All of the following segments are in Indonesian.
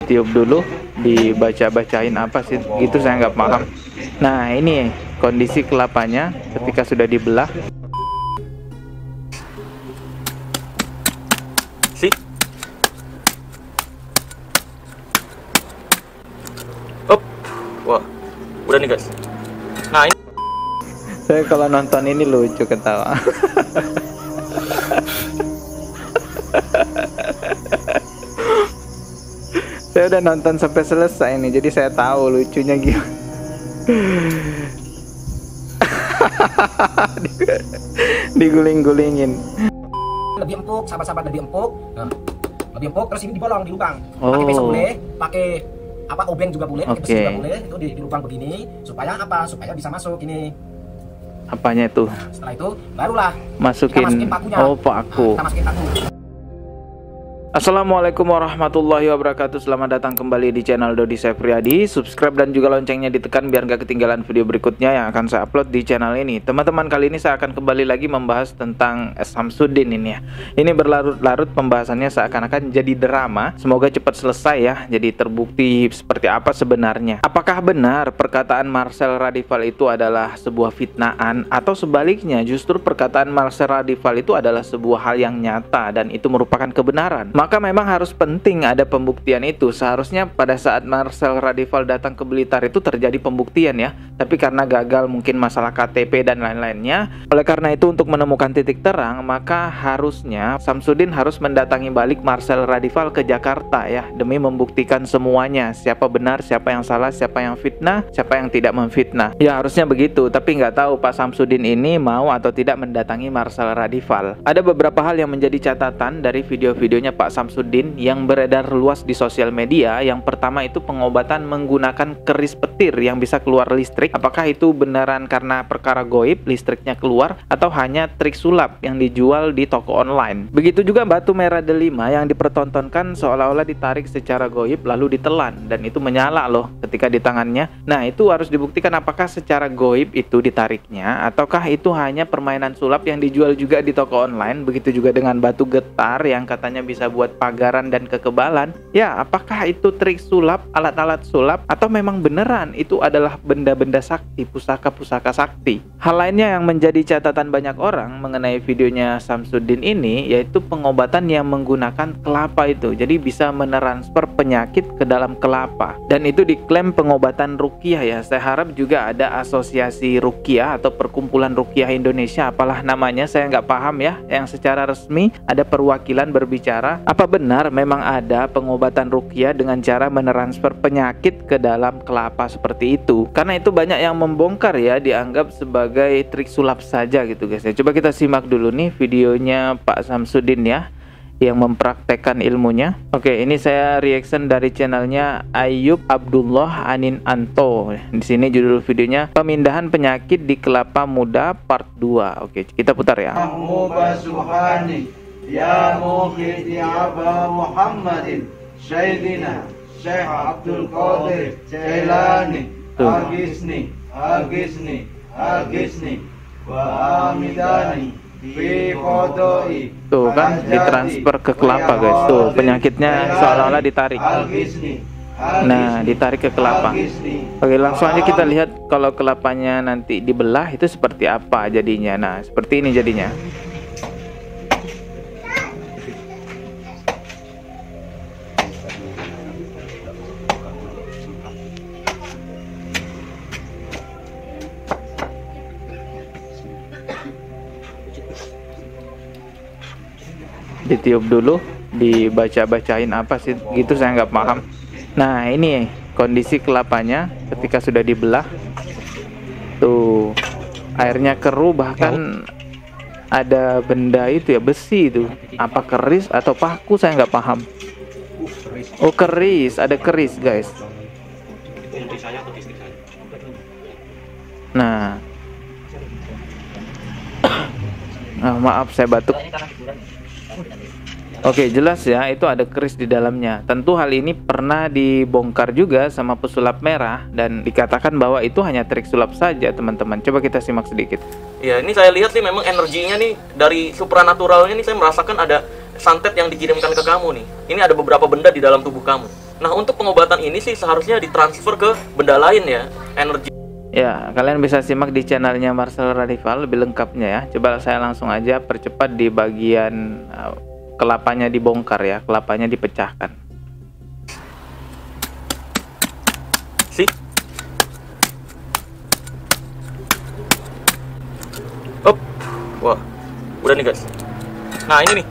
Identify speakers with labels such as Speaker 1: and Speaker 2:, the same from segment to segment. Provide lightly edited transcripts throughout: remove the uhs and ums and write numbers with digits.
Speaker 1: Tiup dulu, dibaca-bacain apa sih gitu, saya nggak paham. Nah, ini kondisi kelapanya ketika sudah dibelah.
Speaker 2: Sih. Up. Wah. Udah nih, guys. Nah, ini
Speaker 1: Saya kalau nonton ini lucu ketawa. Saya udah nonton sampai selesai nih, jadi saya tahu lucunya gimana. Diguling-gulingin.
Speaker 3: Lebih empuk, sahabat-sahabat, lebih empuk. Nah, lebih empuk, terus ini dibolong di lubang.
Speaker 1: Oh.
Speaker 3: Pakai pisau boleh, pakai apa obeng juga boleh, pakai besi
Speaker 1: Oke.
Speaker 3: juga boleh. Itu di lubang begini supaya apa? Supaya bisa masuk ini.
Speaker 1: Apanya itu?
Speaker 3: Nah, setelah itu barulah
Speaker 1: Masukin.
Speaker 3: kita masukin pakunya.
Speaker 1: Oh, paku.
Speaker 3: Kita masukin paku.
Speaker 1: Assalamualaikum warahmatullahi wabarakatuh. Selamat datang kembali di channel Dodi Septriadi. Subscribe dan juga loncengnya ditekan biar gak ketinggalan video berikutnya yang akan saya upload di channel ini. Teman-teman, kali ini saya akan kembali lagi membahas tentang Samsudin ini ya. Ini berlarut-larut pembahasannya, seakan-akan jadi drama. Semoga cepat selesai ya, jadi terbukti seperti apa sebenarnya. Apakah benar perkataan Marcel Radival itu adalah sebuah fitnaan, atau sebaliknya justru perkataan Marcel Radival itu adalah sebuah hal yang nyata dan itu merupakan kebenaran? Maka memang harus penting ada pembuktian itu. Seharusnya pada saat Marcel Radival datang ke Blitar itu terjadi pembuktian ya. Tapi karena gagal mungkin masalah KTP dan lain-lainnya, oleh karena itu untuk menemukan titik terang, maka harusnya Samsudin harus mendatangi balik Marcel Radival ke Jakarta ya, demi membuktikan semuanya, siapa benar, siapa yang salah, siapa yang fitnah, siapa yang tidak memfitnah. Ya harusnya begitu, tapi nggak tahu Pak Samsudin ini mau atau tidak mendatangi Marcel Radival. Ada beberapa hal yang menjadi catatan dari video-videonya Pak Samsudin yang beredar luas di sosial media. Yang pertama itu pengobatan menggunakan keris petir yang bisa keluar listrik. Apakah itu beneran karena perkara goib listriknya keluar, atau hanya trik sulap yang dijual di toko online? Begitu juga batu merah delima yang dipertontonkan seolah-olah ditarik secara goib lalu ditelan dan itu menyala loh ketika di tangannya. Nah, itu harus dibuktikan apakah secara goib itu ditariknya, ataukah itu hanya permainan sulap yang dijual juga di toko online. Begitu juga dengan batu getar yang katanya bisa buat pagaran dan kekebalan. Ya, apakah itu trik sulap, alat-alat sulap, atau memang beneran itu adalah benda-benda sakti, pusaka-pusaka sakti? Hal lainnya yang menjadi catatan banyak orang mengenai videonya Samsudin ini yaitu pengobatan yang menggunakan kelapa itu. Jadi bisa mentransfer penyakit ke dalam kelapa. Dan itu diklaim pengobatan ruqyah ya. Saya harap juga ada asosiasi ruqyah atau perkumpulan ruqyah Indonesia, apalah namanya, saya nggak paham ya, yang secara resmi ada perwakilan berbicara. Apa benar memang ada pengobatan ruqyah dengan cara mentransfer penyakit ke dalam kelapa seperti itu? Karena itu banyak yang membongkar ya, dianggap sebagai trik sulap saja gitu guys ya. Coba kita simak dulu nih videonya Pak Samsudin ya, yang mempraktekkan ilmunya. Oke, ini saya reaction dari channelnya Ayub Abdullah Anin Anto. Di sini judul videonya Pemindahan Penyakit di Kelapa Muda Part 2. Oke, kita putar ya.
Speaker 4: Ya Muhyiddin Aba Muhammadin Sayyidina Syekh Abdul Qadir Jailani Agisni Agisni Agisni wa amidani fi qodoi.
Speaker 1: Tuh kan ditransfer ke kelapa guys. Tuh penyakitnya seolah-olah ditarik. Nah, ditarik ke kelapa. Oke, langsung aja kita lihat kalau kelapanya nanti dibelah itu seperti apa jadinya. Nah, seperti ini jadinya. Ditiup dulu, dibaca-bacain apa sih gitu, saya nggak paham. Nah, ini kondisi kelapanya ketika sudah dibelah. Tuh airnya keruh, bahkan ada benda itu ya, besi itu, apa keris atau paku, saya nggak paham. Oh, keris, ada keris guys. Nah, maaf saya batuk. Oke, jelas ya, itu ada keris di dalamnya. Tentu hal ini pernah dibongkar juga sama pesulap merah dan dikatakan bahwa itu hanya trik sulap saja, teman-teman. Coba kita simak sedikit.
Speaker 2: ya ini saya lihat sih memang energinya nih dari supranaturalnya nih, saya merasakan ada santet yang dikirimkan ke kamu nih. Ini ada beberapa benda di dalam tubuh kamu. Nah, untuk pengobatan ini sih seharusnya ditransfer ke benda lain ya, energi.
Speaker 1: Ya, kalian bisa simak di channelnya Marcel Radival lebih lengkapnya ya. Coba saya langsung aja percepat di bagian kelapanya dibongkar ya, kelapanya dipecahkan.
Speaker 2: Sih. Up. Wah, udah nih guys. Nah ini nih,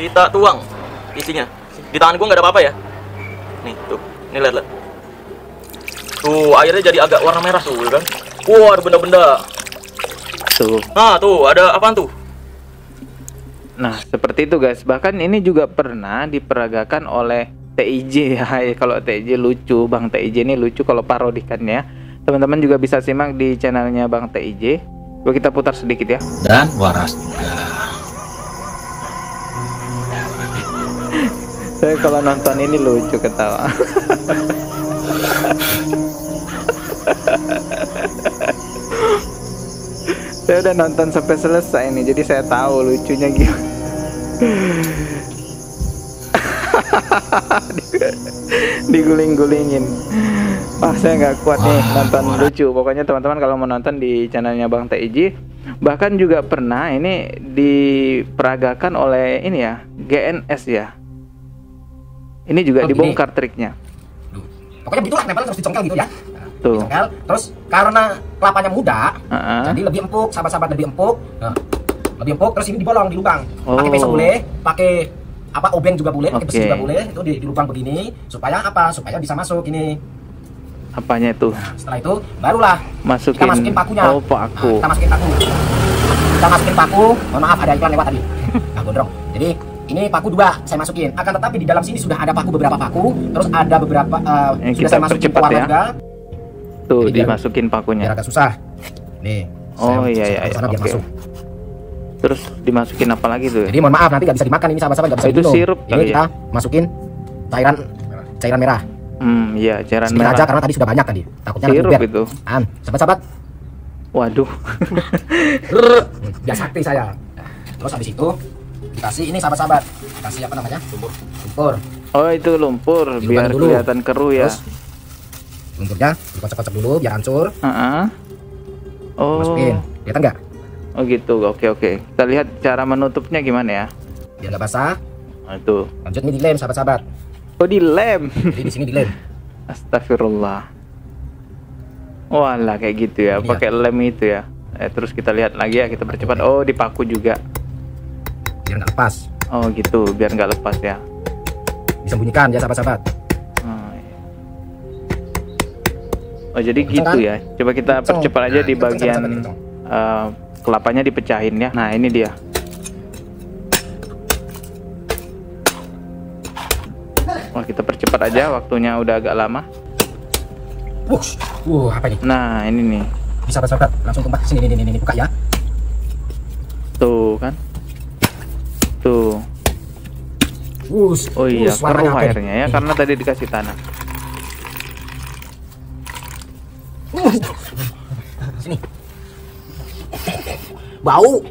Speaker 2: kita tuang isinya. Di tangan gua nggak ada apa-apa ya. Nih tuh, ini lihat. Tuh airnya jadi agak warna merah tuh, kan? Wah, ada benda-benda.
Speaker 1: Tuh.
Speaker 2: Nah tuh, ada apaan tuh?
Speaker 1: Nah seperti itu guys. Bahkan ini juga pernah diperagakan oleh TIJ ya. Kalau TIJ lucu, Bang TIJ ini lucu kalau parodikannya. Teman-teman juga bisa simak di channelnya Bang TIJ. Coba kita putar sedikit ya.
Speaker 3: Dan waras juga.
Speaker 1: Saya kalau nonton ini lucu ketawa. Saya udah nonton sampai selesai nih, jadi saya tahu lucunya gimana. Diguling-gulingin. Wah, saya nggak kuat nih nonton lucu. Pokoknya teman-teman kalau mau nonton di channelnya Bang TIJ. Bahkan juga pernah ini diperagakan oleh ini ya, GNS ya. Ini juga dibongkar triknya.
Speaker 3: Pokoknya begitulah, nempel terus dicongkel gitu ya.
Speaker 1: Tuh.
Speaker 3: Dicongkel, terus karena kelapanya muda, jadi lebih empuk, sahabat-sahabat, lebih empuk. Nah, lebih empuk, terus ini dibolong di lubang. Pakai pisau boleh, pakai apa obeng juga boleh, pakai besi juga boleh. Itu di lubang begini supaya apa? Supaya bisa masuk ini.
Speaker 1: Apanya itu?
Speaker 3: Nah, setelah itu barulah kita masukin pakunya.
Speaker 1: Oh, paku.
Speaker 3: Nah, kita masukin paku. Kita masukin paku. Mohon maaf ada iklan lewat tadi. Nah, gondrong. Jadi ini paku 2 saya masukin. Akan tetapi di dalam sini sudah ada paku, beberapa paku. Terus ada beberapa sudah saya masukin pewarna
Speaker 1: ya.
Speaker 3: juga.
Speaker 1: Tuh,
Speaker 3: jadi
Speaker 1: dimasukin pakunya.
Speaker 3: Biar agak susah. Nih.
Speaker 1: Oh iya.
Speaker 3: Biar masuk.
Speaker 1: Terus dimasukin apa lagi tuh?
Speaker 3: Jadi mohon maaf nanti nggak bisa dimakan ini sahabat-sahabat, nggak bisa
Speaker 1: itu
Speaker 3: diminum.
Speaker 1: sirup
Speaker 3: Ini kita masukin cairan merah.
Speaker 1: Iya, cairan
Speaker 3: sedikit
Speaker 1: merah.
Speaker 3: aja karena tadi sudah banyak tadi. Takutnya
Speaker 1: sirup
Speaker 3: nanti
Speaker 1: itu.
Speaker 3: Sahabat-sahabat.
Speaker 1: Waduh.
Speaker 3: Biar sakti saya. Terus habis itu dikasih ini sahabat-sahabat. Kasih apa namanya? Lumpur.
Speaker 1: Oh, itu lumpur biar
Speaker 3: dulu.
Speaker 1: kelihatan keruh ya.
Speaker 3: Terus lumpurnya dikocok-kocok dulu biar hancur.
Speaker 1: Oh.
Speaker 3: Masukin. Kelihatan nggak?
Speaker 1: Oh gitu. Oke. Kita lihat cara menutupnya gimana ya.
Speaker 3: Biar nggak basah.
Speaker 1: Nah, itu.
Speaker 3: Lanjut ini dilem sahabat-sahabat.
Speaker 1: Oh, dilem.
Speaker 3: Jadi di sini dilem.
Speaker 1: Astagfirullah. Walah kayak gitu ya. Pakai lem itu ya. Terus kita lihat lagi ya, kita percepat. Oh, dipaku juga.
Speaker 3: Biar nggak lepas.
Speaker 1: Oh gitu, biar nggak lepas ya.
Speaker 3: Disembunyikan ya sahabat-sahabat.
Speaker 1: Oh jadi gitu ya. Coba kita percepat aja di bagian kelapanya dipecahin ya. Nah ini dia. Wah, kita percepat aja, waktunya udah agak lama.
Speaker 3: Apa ini?
Speaker 1: Nah ini nih.
Speaker 3: Bisa sahabat, langsung tumpah sini, ini buka ya.
Speaker 1: Tuh kan. Tuh. Oh iya, keruh airnya ya, karena tadi dikasih tanah.
Speaker 3: Sini. Bau.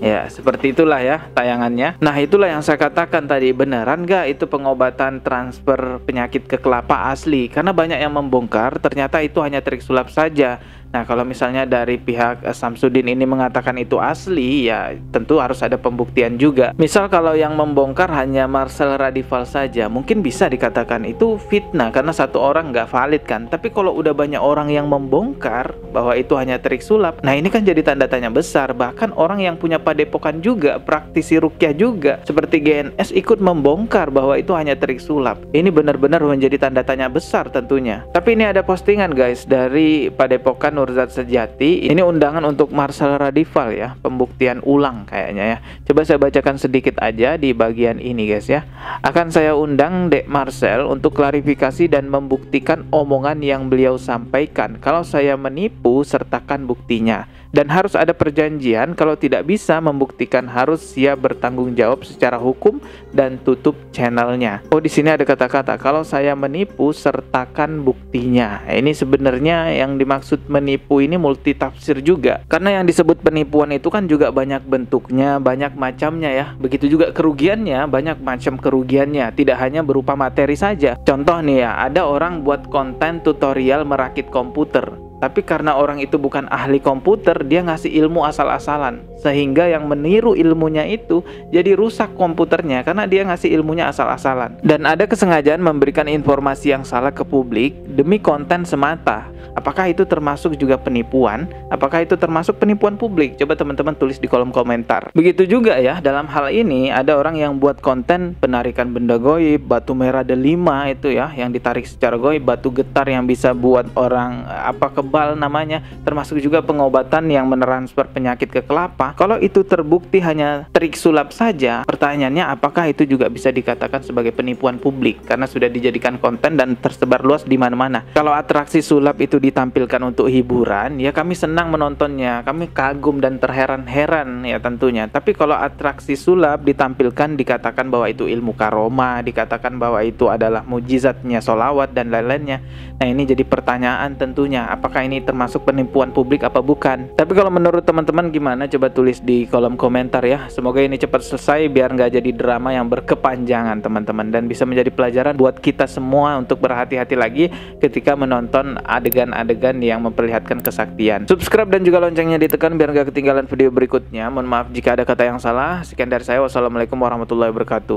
Speaker 1: Ya, seperti itulah ya tayangannya. Nah, itulah yang saya katakan tadi. Beneran nggak itu pengobatan transfer penyakit ke kelapa asli? Karena banyak yang membongkar, ternyata itu hanya trik sulap saja. Nah, kalau misalnya dari pihak Samsudin ini mengatakan itu asli, ya tentu harus ada pembuktian juga. Misal kalau yang membongkar hanya Marcel Radival saja, mungkin bisa dikatakan itu fitnah karena satu orang nggak valid kan. Tapi kalau udah banyak orang yang membongkar bahwa itu hanya trik sulap, nah ini kan jadi tanda tanya besar. Bahkan orang yang punya padepokan juga, praktisi ruqyah juga, seperti GNS ikut membongkar bahwa itu hanya trik sulap. Ini benar-benar menjadi tanda tanya besar tentunya. Tapi ini ada postingan guys dari padepokan Nurzat Sejati. Ini undangan untuk Marcel Radival ya, pembuktian ulang kayaknya ya. Coba saya bacakan sedikit aja di bagian ini guys ya. Akan saya undang Dek Marcel untuk klarifikasi dan membuktikan omongan yang beliau sampaikan. Kalau saya menipu, sertakan buktinya. Dan harus ada perjanjian, kalau tidak bisa membuktikan harus siap bertanggung jawab secara hukum dan tutup channelnya. Oh, di sini ada kata-kata kalau saya menipu sertakan buktinya. Ini sebenarnya yang dimaksud menipu ini multitafsir juga. Karena yang disebut penipuan itu kan juga banyak bentuknya, banyak macamnya ya. Begitu juga kerugiannya, banyak macam kerugiannya, tidak hanya berupa materi saja. Contoh nih ya, ada orang buat konten tutorial merakit komputer. Tapi karena orang itu bukan ahli komputer, dia ngasih ilmu asal-asalan. Sehingga yang meniru ilmunya itu jadi rusak komputernya karena dia ngasih ilmunya asal-asalan. Dan ada kesengajaan memberikan informasi yang salah ke publik demi konten semata. Apakah itu termasuk juga penipuan? Apakah itu termasuk penipuan publik? Coba teman-teman tulis di kolom komentar. Begitu juga ya, dalam hal ini ada orang yang buat konten penarikan benda goib, batu merah delima itu ya, yang ditarik secara goib, batu getar yang bisa buat orang kebal namanya, termasuk juga pengobatan yang mentransfer penyakit ke kelapa. Kalau itu terbukti hanya trik sulap saja, pertanyaannya apakah itu juga bisa dikatakan sebagai penipuan publik karena sudah dijadikan konten dan tersebar luas di mana-mana. Kalau atraksi sulap itu ditampilkan untuk hiburan, ya kami senang menontonnya, kami kagum dan terheran-heran ya tentunya. Tapi kalau atraksi sulap ditampilkan dikatakan bahwa itu ilmu karoma, dikatakan bahwa itu adalah mujizatnya solawat dan lain-lainnya. Nah, ini jadi pertanyaan tentunya, apakah ini termasuk penipuan publik apa bukan? Tapi kalau menurut teman-teman gimana? Coba tulis di kolom komentar ya. Semoga ini cepat selesai biar nggak jadi drama yang berkepanjangan teman-teman, dan bisa menjadi pelajaran buat kita semua untuk berhati-hati lagi ketika menonton adegan-adegan yang memperlihatkan kesaktian. Subscribe dan juga loncengnya ditekan biar nggak ketinggalan video berikutnya. Mohon maaf jika ada kata yang salah. Sekian dari saya. Wassalamualaikum warahmatullahi wabarakatuh.